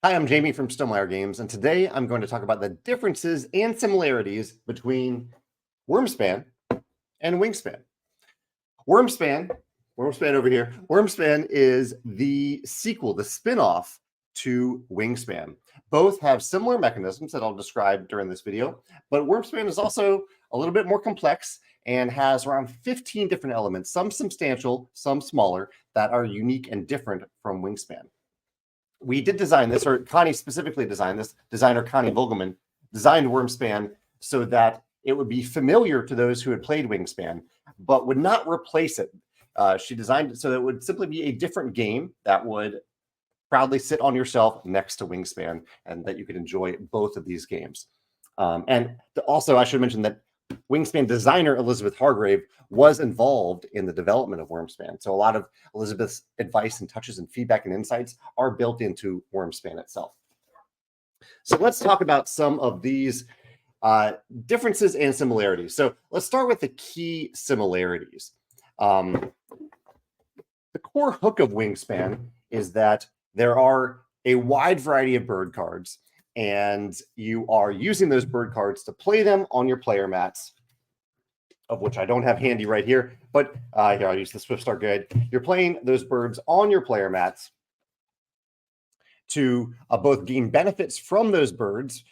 Hi, I'm Jamie from Stonemaier Games, and today I'm going to talk about the differences and similarities between Wormspan and Wingspan. Wormspan, Wormspan over here, Wormspan is the sequel, the spin-off to Wingspan. Both have similar mechanisms that I'll describe during this video, but Wormspan is also a little bit more complex and has around 15 different elements, some substantial, some smaller, that are unique and different from Wingspan. We did design this, or Connie specifically designed this. Designer Connie Vogelman designed Wyrmspan so that it would be familiar to those who had played Wingspan, but would not replace it. She designed it so that it would simply be a different game that would proudly sit on your shelf next to Wingspan, and that you could enjoy both of these games. And also, I should mention that Wingspan designer Elizabeth Hargrave was involved in the development of Wyrmspan. So a lot of Elizabeth's advice and touches and feedback and insights are built into Wyrmspan itself. So let's talk about some of these differences and similarities. So let's start with the key similarities. The core hook of Wingspan is that there are a wide variety of bird cards, and you are using those bird cards to play them on your player mats, of which I don't have handy right here, but here, I'll use the Swift Start Guide. You're playing those birds on your player mats to both gain benefits from those birds,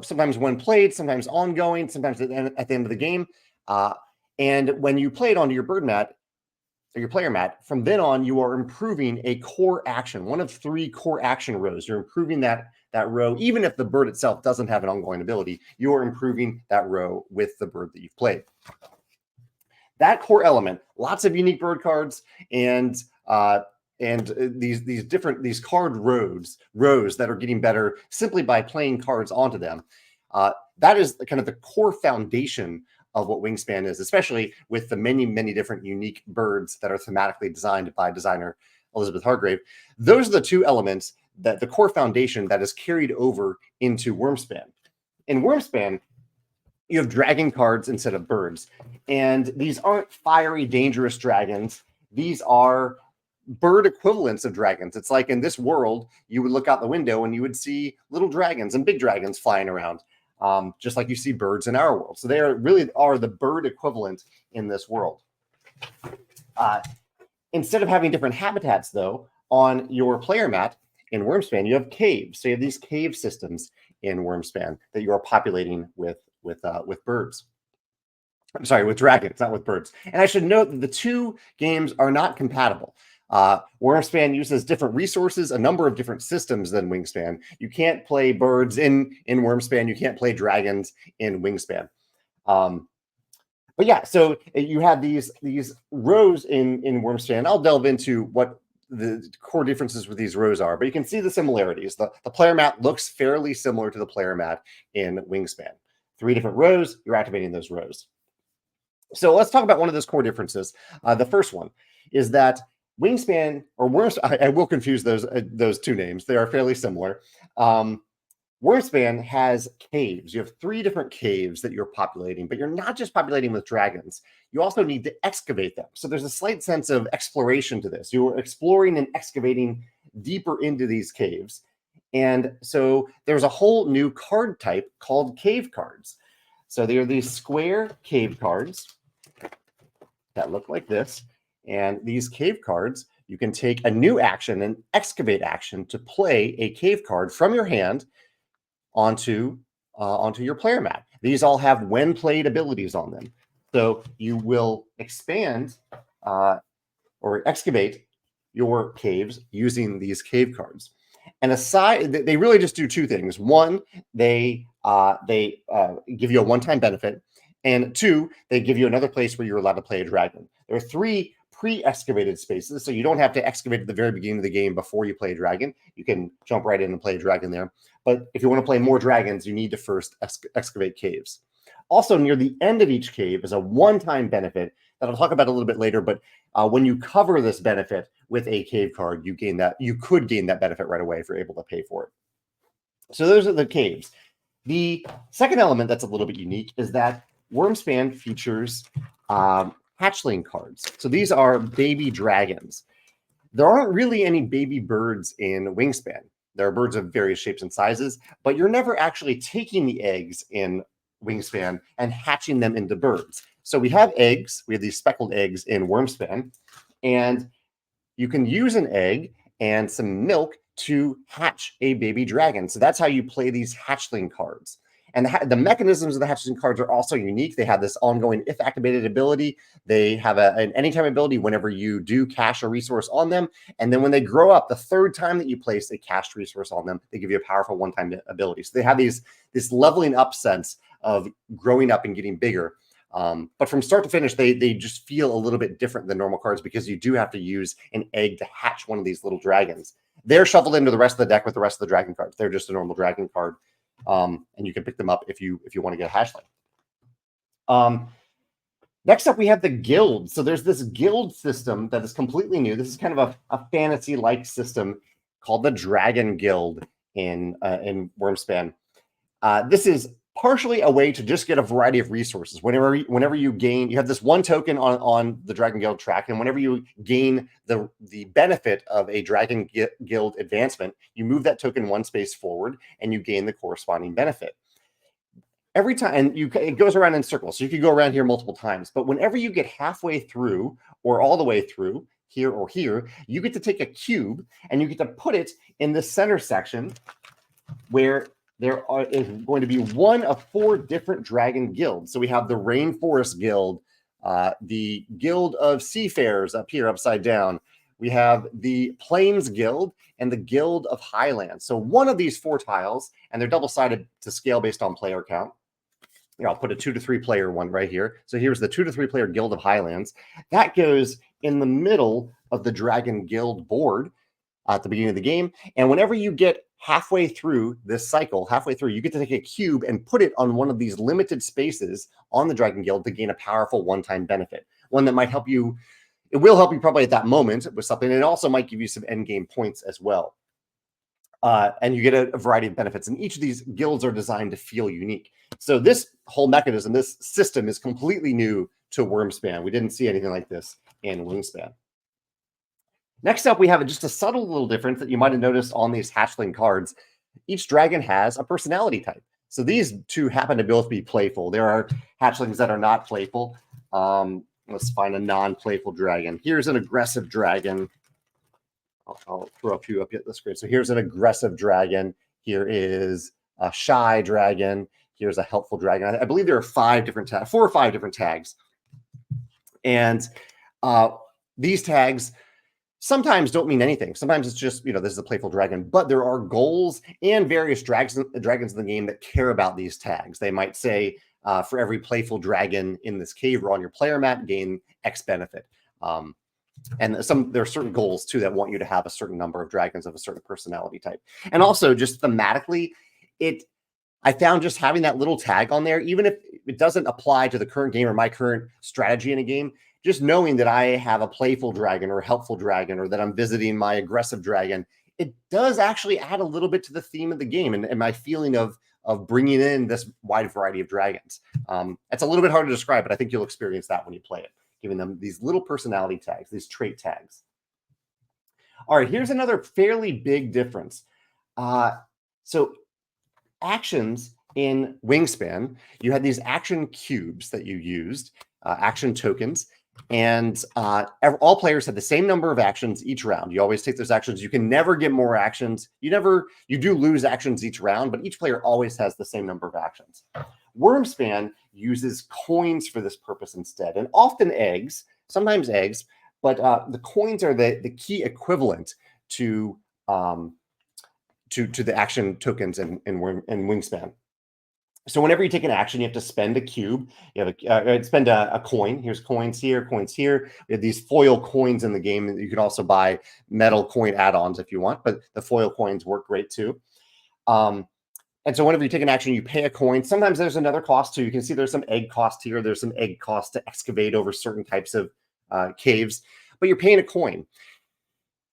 sometimes when played, sometimes ongoing, sometimes at the end of the game. And when you play it onto your bird mat, or your player mat, from then on, you are improving a core action, one of 3 core action rows. You're improving that row, even if the bird itself doesn't have an ongoing ability, you are improving that row with the bird that you've played. That core element, lots of unique bird cards, and these card rows that are getting better simply by playing cards onto them. That is kind of the core foundation of what Wingspan is, especially with the many, many different unique birds that are thematically designed by designer Elizabeth Hargrave. Those are the 2 elements, that the core foundation that is carried over into Wyrmspan. In Wyrmspan, you have dragon cards instead of birds. And these aren't fiery, dangerous dragons. These are bird equivalents of dragons. It's like in this world, you would look out the window and you would see little dragons and big dragons flying around. Just like you see birds in our world. So they really are the bird equivalent in this world. Instead of having different habitats, though, on your player mat in Wyrmspan, you have caves. So you have these cave systems in Wyrmspan that you are populating with birds. I'm sorry, with dragons, not with birds. And I should note that the 2 games are not compatible. Wyrmspan uses different resources, a number of different systems than Wingspan. You can't play birds in Wyrmspan. You can't play dragons in Wingspan. But yeah, so you have these rows in Wyrmspan. I'll delve into what the core differences with these rows are, but you can see the similarities. The player mat looks fairly similar to the player mat in Wingspan. 3 different rows, you're activating those rows. So let's talk about one of those core differences. The first one is that Wingspan, or Wyrmspan, I will confuse those 2 names. They are fairly similar. Wyrmspan has caves. You have 3 different caves that you're populating, but you're not just populating with dragons. You also need to excavate them. So there's a slight sense of exploration to this. You're exploring and excavating deeper into these caves. And so there's a whole new card type called cave cards. So they are these square cave cards that look like this. And these cave cards, you can take a new action, an excavate action, to play a cave card from your hand onto your player mat. These all have when played abilities on them. So you will expand or excavate your caves using these cave cards. And aside, they really just do 2 things. One, they give you a one-time benefit. And 2, they give you another place where you're allowed to play a dragon. There are 3 pre-excavated spaces, so you don't have to excavate at the very beginning of the game before you play a dragon. You can jump right in and play a dragon there. But if you want to play more dragons, you need to first excavate caves. Also, near the end of each cave is a one-time benefit that I'll talk about a little bit later. But when you cover this benefit with a cave card, you could gain that benefit right away if you're able to pay for it. So those are the caves. The second element that's a little bit unique is that Wyrmspan features hatchling cards. So these are baby dragons. There aren't really any baby birds in Wingspan. There are birds of various shapes and sizes, but you're never actually taking the eggs in Wingspan and hatching them into birds. So we have eggs. We have these speckled eggs in Wormspan, and you can use an egg and some milk to hatch a baby dragon. So that's how you play these hatchling cards. And the mechanisms of the hatchling cards are also unique. They have this ongoing if activated ability. They have an anytime ability whenever you do cache a resource on them. And then when they grow up, the third time that you place a cached resource on them, they give you a powerful one-time ability. So they have this leveling up sense of growing up and getting bigger. But from start to finish, they just feel a little bit different than normal cards because you do have to use an egg to hatch one of these little dragons. They're shuffled into the rest of the deck with the rest of the dragon cards. They're just a normal dragon card. And you can pick them up if you want to get a hatchling. Next up, we have the guild. So there's this guild system that is completely new. This is kind of a fantasy-like system called the Dragon Guild in Wyrmspan. This is partially a way to just get a variety of resources. Whenever you gain, you have this one token on the Dragon Guild track, and whenever you gain the benefit of a Dragon Guild advancement, you move that token one space forward, and you gain the corresponding benefit. Every time, and it goes around in circles, so you could go around here multiple times. But whenever you get halfway through, or all the way through, here or here, you get to take a cube, and you get to put it in the center section where there is going to be one of 4 different dragon guilds. So we have the Rainforest Guild, the Guild of Seafarers up here upside down. We have the Plains Guild and the Guild of Highlands. So one of these 4 tiles, and they're double-sided to scale based on player count. Here, I'll put a 2 to 3 player one right here. So here's the 2 to 3 player Guild of Highlands. That goes in the middle of the Dragon Guild board at the beginning of the game. And whenever you get halfway through this cycle, you get to take a cube and put it on one of these limited spaces on the Dragon Guild to gain a powerful one-time benefit. One that might help you. It will help you probably at that moment with something. And it also might give you some end game points as well. And you get a variety of benefits. And each of these guilds are designed to feel unique. So this whole mechanism, this system is completely new to Wyrmspan. We didn't see anything like this in Wingspan. Next up, we have just a subtle little difference that you might have noticed on these hatchling cards. Each dragon has a personality type. So these 2 happen to both be playful. There are hatchlings that are not playful. Let's find a non-playful dragon. Here's an aggressive dragon. I'll throw a few up at the screen. So here's an aggressive dragon. Here is a shy dragon. Here's a helpful dragon. I believe there are 4 or 5 different tags. And these tags sometimes don't mean anything. Sometimes it's just, this is a playful dragon, but there are goals and various dragons in the game that care about these tags. They might say, for every playful dragon in this cave or on your player map, gain X benefit. And there are certain goals too that want you to have a certain number of dragons of a certain personality type. And also just thematically, I found just having that little tag on there, even if it doesn't apply to the current game or my current strategy in a game, just knowing that I have a playful dragon or a helpful dragon, or that I'm visiting my aggressive dragon, it does actually add a little bit to the theme of the game and my feeling of bringing in this wide variety of dragons. It's a little bit hard to describe, but I think you'll experience that when you play it, giving them these little personality tags, these trait tags. All right, here's another fairly big difference. So actions in Wingspan, you had these action cubes that you used, action tokens, and all players had the same number of actions each round. You always take those actions. You can never get more actions. You do lose actions each round, but each player always has the same number of actions. Wyrmspan uses coins for this purpose instead, and often eggs, sometimes eggs, but the coins are the key equivalent to the action tokens in Wingspan. So whenever you take an action, you have to spend a cube. You have spend a coin. Here's coins here, coins here. We have these foil coins in the game. You can also buy metal coin add-ons if you want, but the foil coins work great too. And so whenever you take an action, you pay a coin. Sometimes there's another cost too. You can see there's some egg cost here. There's some egg cost to excavate over certain types of caves, but you're paying a coin.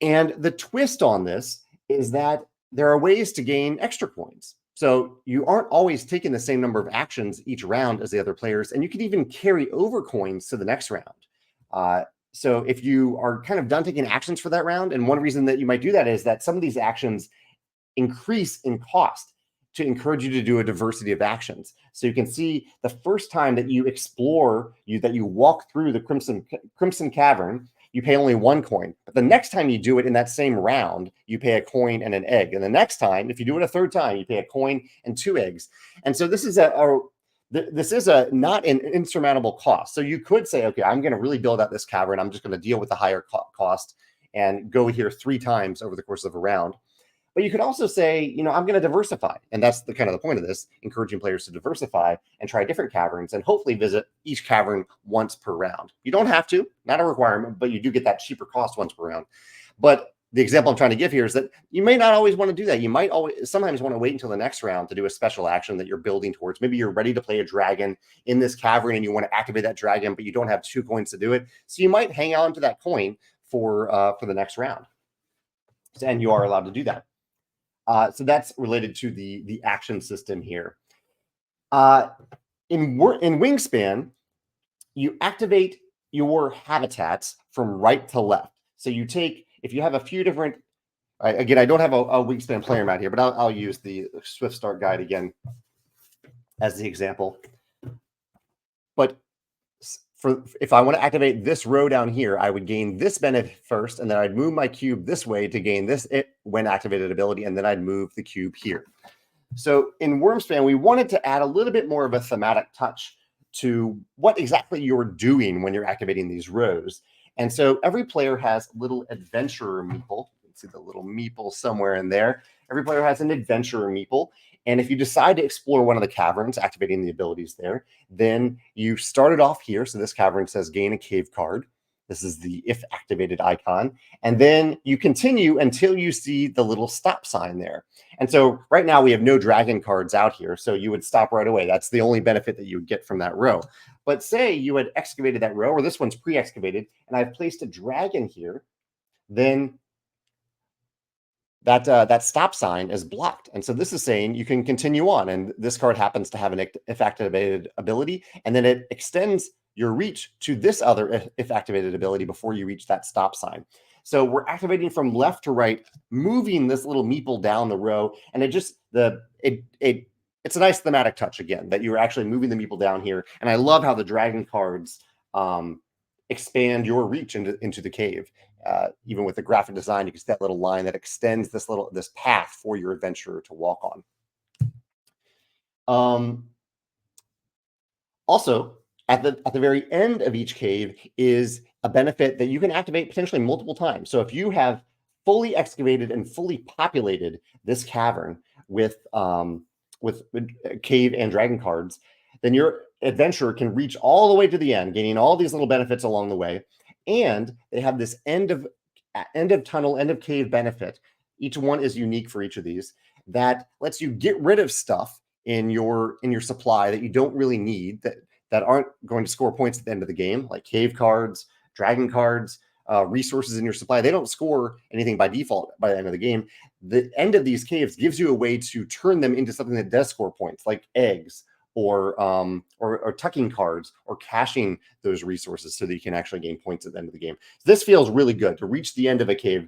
And the twist on this is that there are ways to gain extra coins. So you aren't always taking the same number of actions each round as the other players, and you can even carry over coins to the next round. So if you are kind of done taking actions for that round, and one reason that you might do that is that some of these actions increase in cost to encourage you to do a diversity of actions. So you can see the first time that you explore, that you walk through the Crimson Cavern, you pay only 1 coin. But the next time you do it in that same round, you pay a coin and an egg. And the next time, if you do it a third time, you pay a coin and 2 eggs. And so this is not an insurmountable cost. So you could say, okay, I'm going to really build out this cavern. I'm just going to deal with the higher cost and go here 3 times over the course of a round. But you could also say, I'm going to diversify. And that's the kind of the point of this, encouraging players to diversify and try different caverns and hopefully visit each cavern once per round. You don't have to, not a requirement, but you do get that cheaper cost once per round. But the example I'm trying to give here is that you may not always want to do that. You might sometimes want to wait until the next round to do a special action that you're building towards. Maybe you're ready to play a dragon in this cavern and you want to activate that dragon, but you don't have 2 coins to do it. So you might hang on to that coin for the next round. And you are allowed to do that. So that's related to the action system here. In Wingspan, you activate your habitats from right to left. So you take, if you have a few different, again, I don't have a Wingspan player mat here, but I'll use the Swift Start Guide again as the example. But if I want to activate this row down here, I would gain this benefit first, and then I'd move my cube this way to gain this when activated ability, and then I'd move the cube here. So in Wormspan, we wanted to add a little bit more of a thematic touch to what exactly you're doing when you're activating these rows. And so every player has a little adventurer meeple. You can see the little meeple somewhere in there. Every player has an adventurer meeple. And if you decide to explore one of the caverns, activating the abilities there, then you started off here. So this cavern says gain a cave card. This is the if activated icon. And then you continue until you see the little stop sign there. And so right now we have no dragon cards out here. So you would stop right away. That's the only benefit that you would get from that row. But say you had excavated that row, or this one's pre-excavated, and I've placed a dragon here, then that stop sign is blocked. And so this is saying you can continue on. And this card happens to have an if activated ability, and then it extends your reach to this other if activated ability before you reach that stop sign. So we're activating from left to right, moving this little meeple down the row. And it's a nice thematic touch again, that you're actually moving the meeple down here. And I love how the dragon cards expand your reach into the cave. Even with the graphic design, you can see that little line that extends this path for your adventurer to walk on. Also, at the very end of each cave is a benefit that you can activate potentially multiple times. So if you have fully excavated and fully populated this cavern with cave and dragon cards, then your adventurer can reach all the way to the end, gaining all these little benefits along the way. And they have this end of tunnel, end of cave benefit. Each one is unique for each of these, that lets you get rid of stuff in your supply that you don't really need, that aren't going to score points at the end of the game, like cave cards, dragon cards, resources in your supply. They don't score anything by default by the end of the game. The end of these caves gives you a way to turn them into something that does score points, like eggs, or tucking cards, or caching those resources so that you can actually gain points at the end of the game. So this feels really good to reach the end of a cave.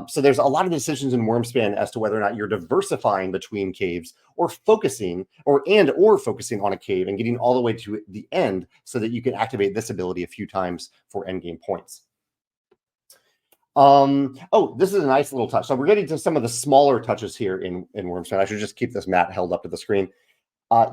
So there's a lot of decisions in Wormspan as to whether or not you're diversifying between caves, or focusing focusing on a cave and getting all the way to the end so that you can activate this ability a few times for endgame points. This is a nice little touch. So we're getting to some of the smaller touches here in Wormspan. I should just keep this mat held up to the screen.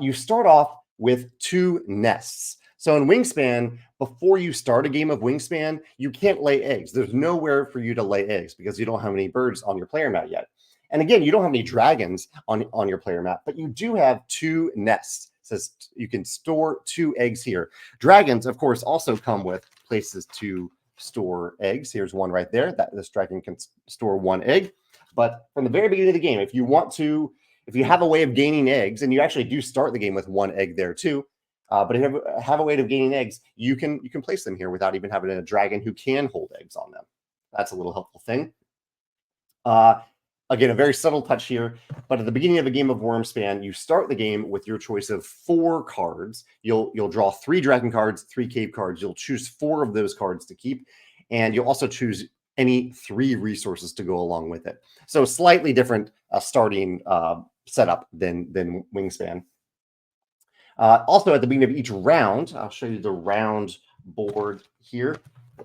You start off with 2 nests. So in Wingspan, before you start a game of Wingspan, you can't lay eggs. There's nowhere for you to lay eggs because you don't have any birds on your player mat yet. And again, you don't have any dragons on your player mat, but you do have 2 nests. It says you can store 2 eggs here. Dragons, of course, also come with places to store eggs. Here's one right there. This dragon can store 1 egg. But from the very beginning of the game, if you have a way of gaining eggs, and you actually do start the game with 1 egg there too, but if you have a way of gaining eggs, you can place them here without even having a dragon who can hold eggs on them. That's a little helpful thing. Again, a very subtle touch here, but at the beginning of a game of Wormspan, you start the game with your choice of 4 cards. You'll draw 3 dragon cards, 3 cave cards. You'll choose 4 of those cards to keep, and you'll also choose any 3 resources to go along with it. So slightly different starting setup than Wingspan. Also, at the beginning of each round, I'll show you the round board here.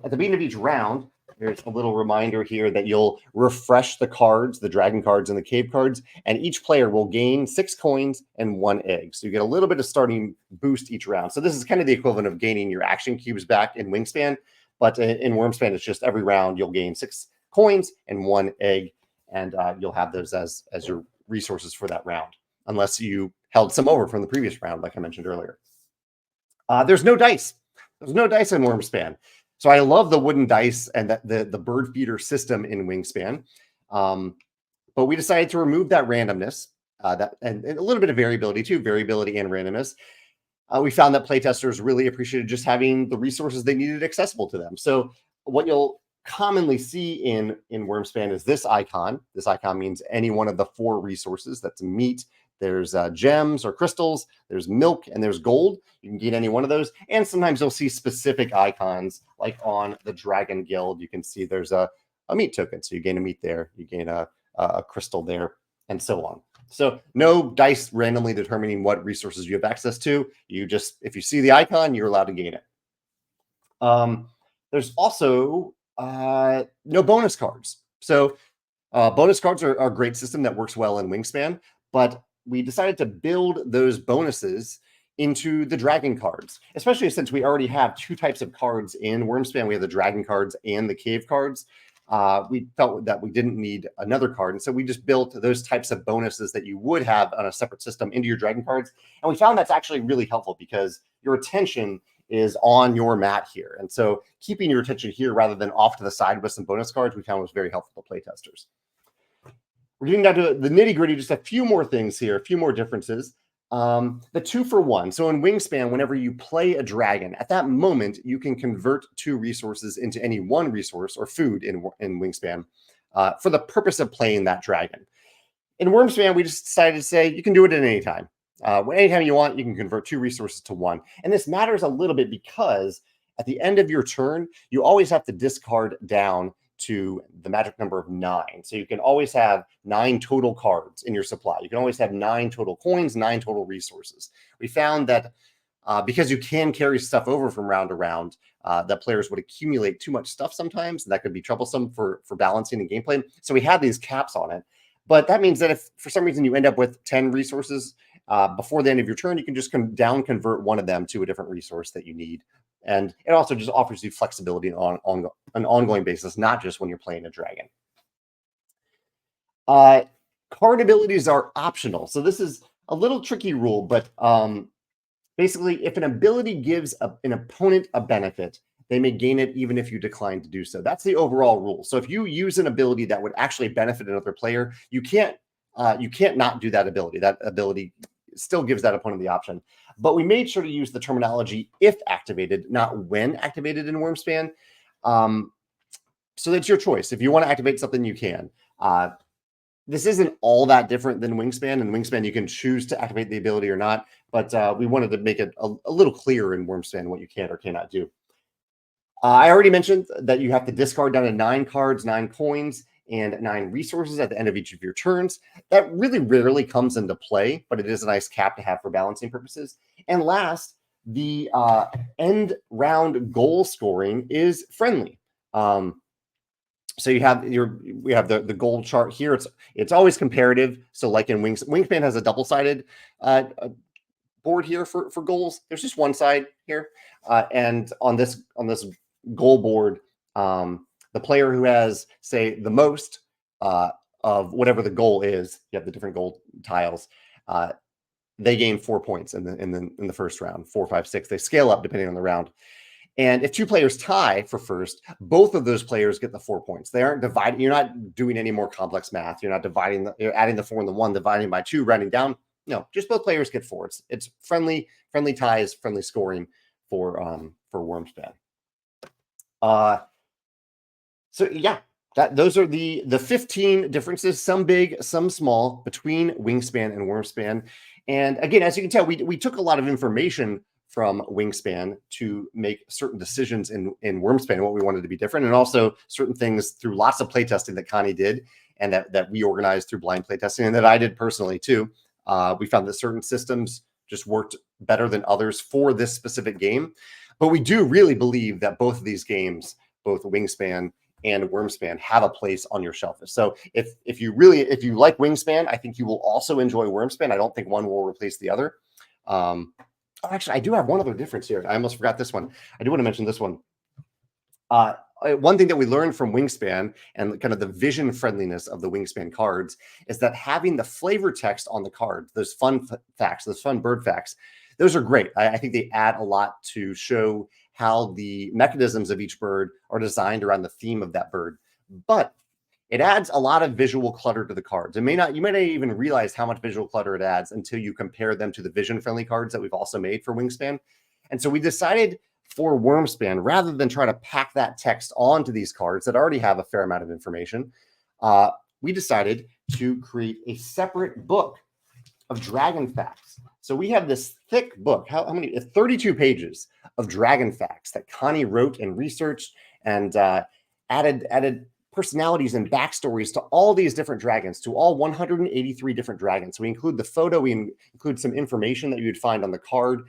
At the beginning of each round, there's a little reminder here that you'll refresh the cards, the dragon cards and the cave cards, and each player will gain 6 coins and 1 egg. So you get a little bit of starting boost each round. So this is kind of the equivalent of gaining your action cubes back in Wingspan, but in Wormspan, it's just every round you'll gain 6 coins and 1 egg, and you'll have those as your resources for that round, unless you held some over from the previous round, like I mentioned earlier. There's no dice. There's no dice in Wormspan. So I love the wooden dice and the bird feeder system in Wingspan. But we decided to remove that randomness and a little bit of variability too, variability and randomness. We found that playtesters really appreciated just having the resources they needed accessible to them. So what you'll commonly see in Wormspan is this icon. This icon means any one of the 4 resources. That's meat, there's gems or crystals, there's milk, and there's gold. You can gain any one of those. And sometimes you'll see specific icons, like on the Dragon Guild. You can see there's a meat token. So you gain a meat there, you gain a crystal there, and so on. So no dice randomly determining what resources you have access to. You just, if you see the icon, you're allowed to gain it. There's also no bonus cards. So bonus cards are a great system that works well in Wingspan, but we decided to build those bonuses into the dragon cards, especially since we already have 2 types of cards in Wormspan. We have the dragon cards and the cave cards. We felt that we didn't need another card, and so we just built those types of bonuses that you would have on a separate system into your dragon cards. And we found that's actually really helpful because your attention is on your mat here. And so keeping your attention here rather than off to the side with some bonus cards, we found was very helpful to playtesters. We're getting down to the nitty gritty, just a few more things here, a few more differences. The 2-for-1. So in Wingspan, whenever you play a dragon, at that moment, you can convert 2 resources into any 1 resource or food in Wingspan for the purpose of playing that dragon. In Wormspan, we just decided to say you can do it at any time. Anytime you want, you can convert 2 resources to 1. And this matters a little bit because at the end of your turn, you always have to discard down to the magic number of 9. So you can always have 9 total cards in your supply. You can always have 9 total coins, 9 total resources. We found that because you can carry stuff over from round to round, that players would accumulate too much stuff sometimes, and that could be troublesome for balancing the gameplay. So we had these caps on it. But that means that if for some reason you end up with 10 resources before the end of your turn, you can just down convert one of them to a different resource that you need. And it also just offers you flexibility on an ongoing basis, not just when you're playing a dragon. Card abilities are optional. So this is a little tricky rule, but basically, if an ability gives an opponent a benefit, they may gain it even if you decline to do so. That's the overall rule. So if you use an ability that would actually benefit another player, you can't not do that ability. That ability still gives that opponent the option. But we made sure to use the terminology if activated, not when activated in Wormspan. So that's your choice. If you want to activate something, you can. This isn't all that different than Wingspan. In Wingspan, you can choose to activate the ability or not. But we wanted to make it a little clearer in Wormspan what you can or cannot do. I already mentioned that you have to discard down to 9 cards, 9 coins, and 9 resources at the end of each of your turns. That really rarely comes into play, but it is a nice cap to have for balancing purposes. And last, the end round goal scoring is friendly. So we have the goal chart here. It's always comparative. So like in Wingspan has a double-sided board here for goals. There's just one side here, and on this goal board, the player who has, say, the most of whatever the goal is, you have the different goal tiles, they gain 4 points in the first round, 4, 5, 6. They scale up depending on the round. And if 2 players tie for first, both of those players get the 4 points. They aren't dividing. You're not doing any more complex math. You're not dividing. You're adding the 4 and the 1, dividing by 2, rounding down. No, just both players get 4. It's friendly ties, friendly scoring for Wormspan. So yeah, those are the 15 differences, some big, some small, between Wingspan and Wormspan. And again, as you can tell, we took a lot of information from Wingspan to make certain decisions in Wormspan and what we wanted to be different, and also certain things through lots of playtesting that Connie did. and that we organized through blind playtesting, and that I did personally too. We found that certain systems just worked better than others for this specific game. But we do really believe that both of these games, both Wingspan and Wyrmspan, have a place on your shelf. So if you like Wingspan, I think you will also enjoy Wyrmspan. I don't think one will replace the other. Actually, I do have one other difference here. I almost forgot this one. I do want to mention this one. One thing that we learned from Wingspan and kind of the vision friendliness of the Wingspan cards is that having the flavor text on the card, those fun facts, those fun bird facts, those are great. I think they add a lot to show how the mechanisms of each bird are designed around the theme of that bird. But it adds a lot of visual clutter to the cards. You may not even realize how much visual clutter it adds until you compare them to the vision-friendly cards that we've also made for Wingspan. And so we decided for Wormspan, rather than try to pack that text onto these cards that already have a fair amount of information, we decided to create a separate book of dragon facts. So we have this thick book, how many? 32 pages of dragon facts that Connie wrote and researched and added personalities and backstories to all these different dragons, to all 183 different dragons. So we include the photo, we include some information that you would find on the card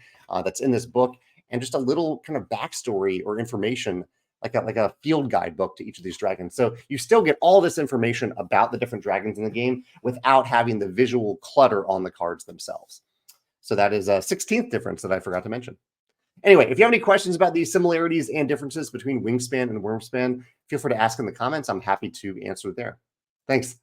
that's in this book, and just a little kind of backstory or information, like a field guide book to each of these dragons. So you still get all this information about the different dragons in the game without having the visual clutter on the cards themselves. So that is a 16th difference that I forgot to mention. Anyway, if you have any questions about these similarities and differences between Wingspan and Wyrmspan, feel free to ask in the comments. I'm happy to answer there. Thanks.